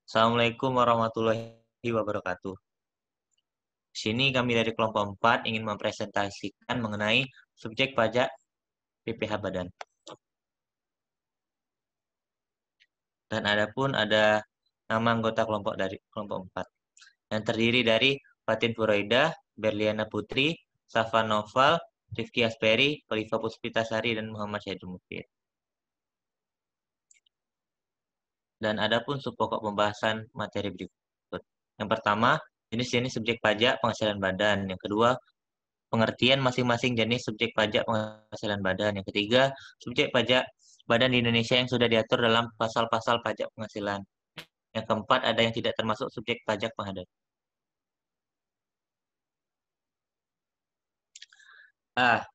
Assalamualaikum warahmatullahi wabarakatuh. Di sini kami dari kelompok 4 ingin mempresentasikan mengenai subjek pajak PPh Badan. Dan ada nama anggota kelompok dari kelompok 4 yang terdiri dari Fatin Furaidah, Berliana Putri, Safan Noval, Rifki Asperi, Khalifa Puspitasari, dan Muhammad Syahidul Mufid. Dan adapun subpokok pembahasan materi berikut. Yang pertama, jenis-jenis subjek pajak penghasilan badan. Yang kedua, pengertian masing-masing jenis subjek pajak penghasilan badan. Yang ketiga, subjek pajak badan di Indonesia yang sudah diatur dalam pasal-pasal pajak penghasilan. Yang keempat, ada yang tidak termasuk subjek pajak penghasilan.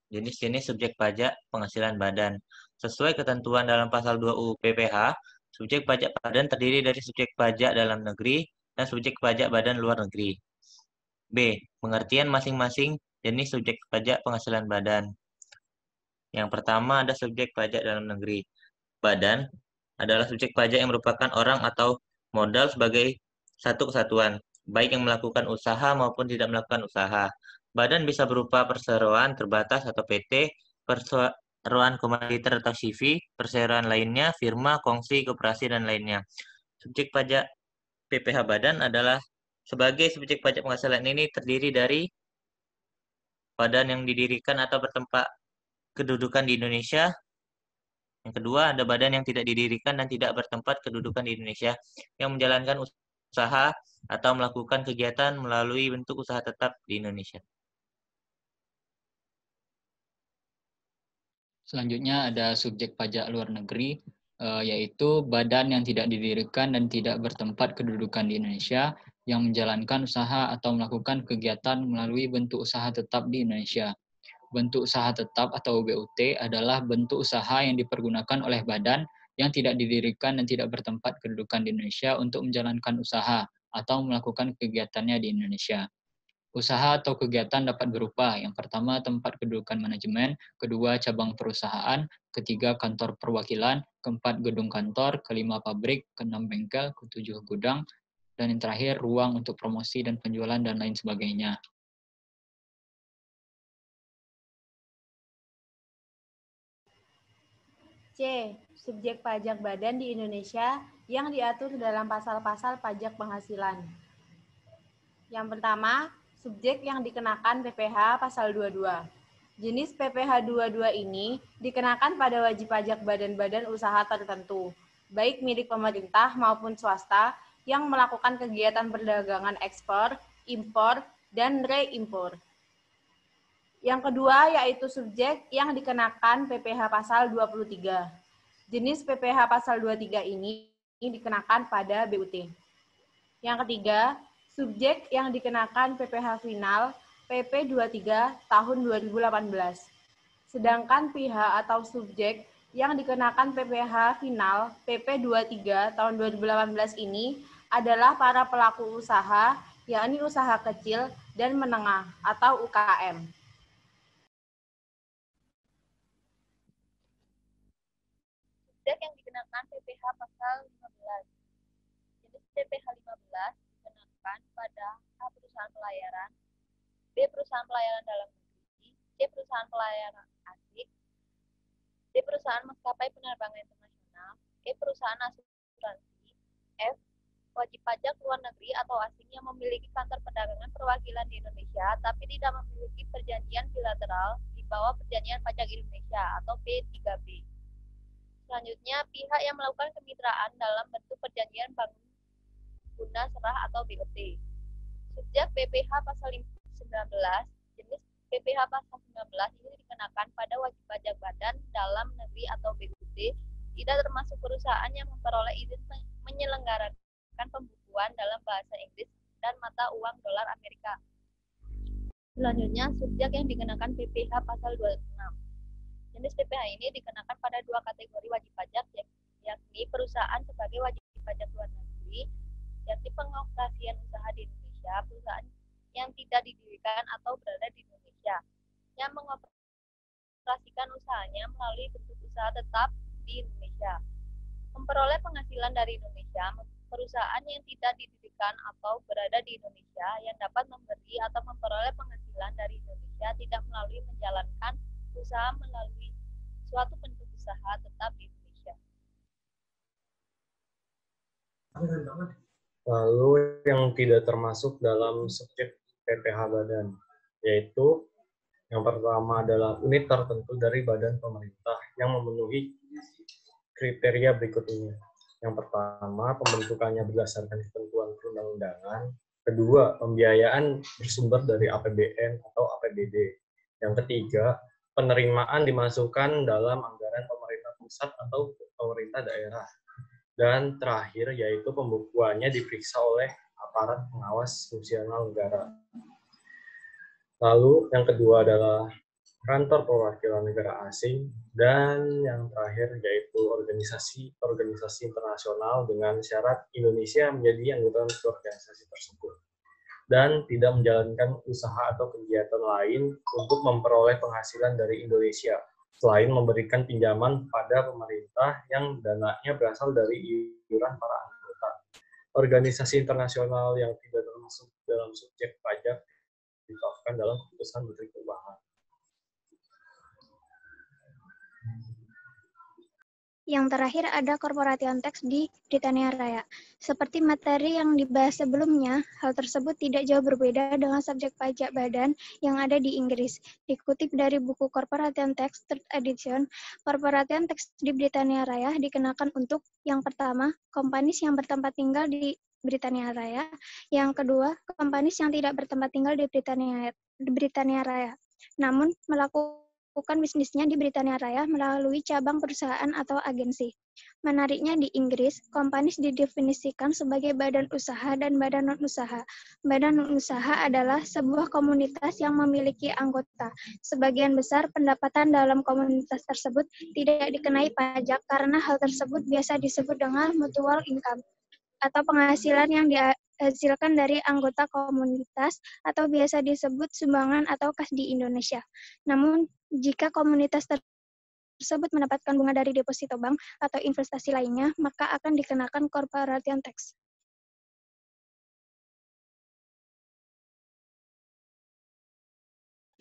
Jenis-jenis subjek pajak penghasilan badan. Sesuai ketentuan dalam pasal 2 UU PPh, subjek pajak badan terdiri dari subjek pajak dalam negeri dan subjek pajak badan luar negeri. B. Pengertian masing-masing jenis subjek pajak penghasilan badan. Yang pertama ada subjek pajak dalam negeri. Badan adalah subjek pajak yang merupakan orang atau modal sebagai satu kesatuan, baik yang melakukan usaha maupun tidak melakukan usaha. Badan bisa berupa perseroan terbatas atau PT, perseroan komanditer atau CV, perseroan lainnya, firma, kongsi, koperasi, dan lainnya. Subjek pajak PPh Badan adalah sebagai subjek pajak penghasilan ini terdiri dari badan yang didirikan atau bertempat kedudukan di Indonesia. Yang kedua, ada badan yang tidak didirikan dan tidak bertempat kedudukan di Indonesia yang menjalankan usaha atau melakukan kegiatan melalui bentuk usaha tetap di Indonesia. Selanjutnya ada subjek pajak luar negeri, yaitu badan yang tidak didirikan dan tidak bertempat kedudukan di Indonesia yang menjalankan usaha atau melakukan kegiatan melalui bentuk usaha tetap di Indonesia. Bentuk usaha tetap atau BUT adalah bentuk usaha yang dipergunakan oleh badan yang tidak didirikan dan tidak bertempat kedudukan di Indonesia untuk menjalankan usaha atau melakukan kegiatannya di Indonesia. Usaha atau kegiatan dapat berupa, yang pertama tempat kedudukan manajemen, kedua cabang perusahaan, ketiga kantor perwakilan, keempat gedung kantor, kelima pabrik, keenam bengkel, ketujuh gudang, dan yang terakhir ruang untuk promosi dan penjualan dan lain sebagainya. C. Subjek pajak badan di Indonesia yang diatur dalam pasal-pasal pajak penghasilan. Yang pertama, subjek yang dikenakan PPh pasal 22. Jenis PPh 22 ini dikenakan pada wajib pajak badan-badan usaha tertentu, baik milik pemerintah maupun swasta yang melakukan kegiatan perdagangan ekspor, impor, dan reimpor. Yang kedua yaitu subjek yang dikenakan PPh pasal 23. Jenis PPh pasal 23 ini dikenakan pada BUT. Yang ketiga, subjek yang dikenakan PPh final PP 23 tahun 2018. Sedangkan pihak atau subjek yang dikenakan PPh final PP 23 tahun 2018 ini adalah para pelaku usaha, yakni usaha kecil dan menengah atau UKM. Subjek yang dikenakan PPh pasal 15. Jenis PPh 15 dikenakan pada A. Perusahaan pelayaran, B. Perusahaan pelayaran dalam negeri, C. Perusahaan pelayaran asing, D. Perusahaan maskapai penerbangan internasional, E. Perusahaan asuransi, F. Wajib pajak luar negeri atau asing yang memiliki kantor perdagangan perwakilan di Indonesia tapi tidak memiliki perjanjian bilateral di bawah Perjanjian Pajak Indonesia atau P3B. Selanjutnya, pihak yang melakukan kemitraan dalam bentuk perjanjian bangun guna serah atau BOT. Subjek PPh pasal 19, jenis PPh pasal 19 ini dikenakan pada wajib pajak badan dalam negeri atau BUT, tidak termasuk perusahaan yang memperoleh izin menyelenggarakan pembukuan dalam bahasa Inggris dan mata uang dolar Amerika. Selanjutnya, subjek yang dikenakan PPh pasal 26. Jenis PPh ini dikenakan pada dua kategori wajib pajak, yakni perusahaan sebagai wajib pajak luar negeri, yakni pengoperasian usaha di Indonesia, perusahaan yang tidak didirikan atau berada di Indonesia, yang mengoperasikan usahanya melalui bentuk usaha tetap di Indonesia, memperoleh penghasilan dari Indonesia, perusahaan yang tidak didirikan atau berada di Indonesia yang dapat memberi atau memperoleh penghasilan dari Indonesia tidak melalui menjalankan usaha melalui suatu bentuk usaha tetap di Indonesia. Lalu yang tidak termasuk dalam subjek PPH badan, yaitu yang pertama adalah unit tertentu dari badan pemerintah yang memenuhi kriteria berikut ini. Yang pertama, pembentukannya berdasarkan ketentuan perundang-undangan. Kedua, pembiayaan bersumber dari APBN atau APBD. Yang ketiga, penerimaan dimasukkan dalam anggaran pemerintah pusat atau pemerintah daerah. Dan terakhir, yaitu pembukuannya diperiksa oleh aparat pengawas fungsional negara. Lalu yang kedua adalah kantor perwakilan negara asing, dan yang terakhir yaitu organisasi internasional dengan syarat Indonesia menjadi anggota organisasi tersebut dan tidak menjalankan usaha atau kegiatan lain untuk memperoleh penghasilan dari Indonesia selain memberikan pinjaman pada pemerintah yang dananya berasal dari iuran para anggota. Organisasi internasional yang tidak termasuk dalam subjek pajak ditetapkan dalam keputusan Menteri Keuangan. Yang terakhir ada corporation tax di Britania Raya. Seperti materi yang dibahas sebelumnya, hal tersebut tidak jauh berbeda dengan subjek pajak badan yang ada di Inggris. Dikutip dari buku Corporation Tax Third Edition, corporation tax di Britania Raya dikenakan untuk yang pertama, companies yang bertempat tinggal di Britania Raya. Yang kedua, companies yang tidak bertempat tinggal di Britania Raya, namun melakukan bisnisnya di Britania Raya melalui cabang perusahaan atau agensi. Menariknya di Inggris, companies didefinisikan sebagai badan usaha dan badan non-usaha. Badan non-usaha adalah sebuah komunitas yang memiliki anggota. Sebagian besar pendapatan dalam komunitas tersebut tidak dikenai pajak karena hal tersebut biasa disebut dengan mutual income atau penghasilan yang dihasilkan dari anggota komunitas atau biasa disebut sumbangan atau kas di Indonesia. Namun, jika komunitas tersebut mendapatkan bunga dari deposito bank atau investasi lainnya, maka akan dikenakan corporation tax.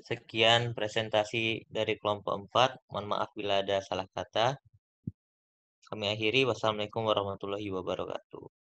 Sekian presentasi dari kelompok 4. Mohon maaf bila ada salah kata. Kami akhiri. Wassalamualaikum warahmatullahi wabarakatuh.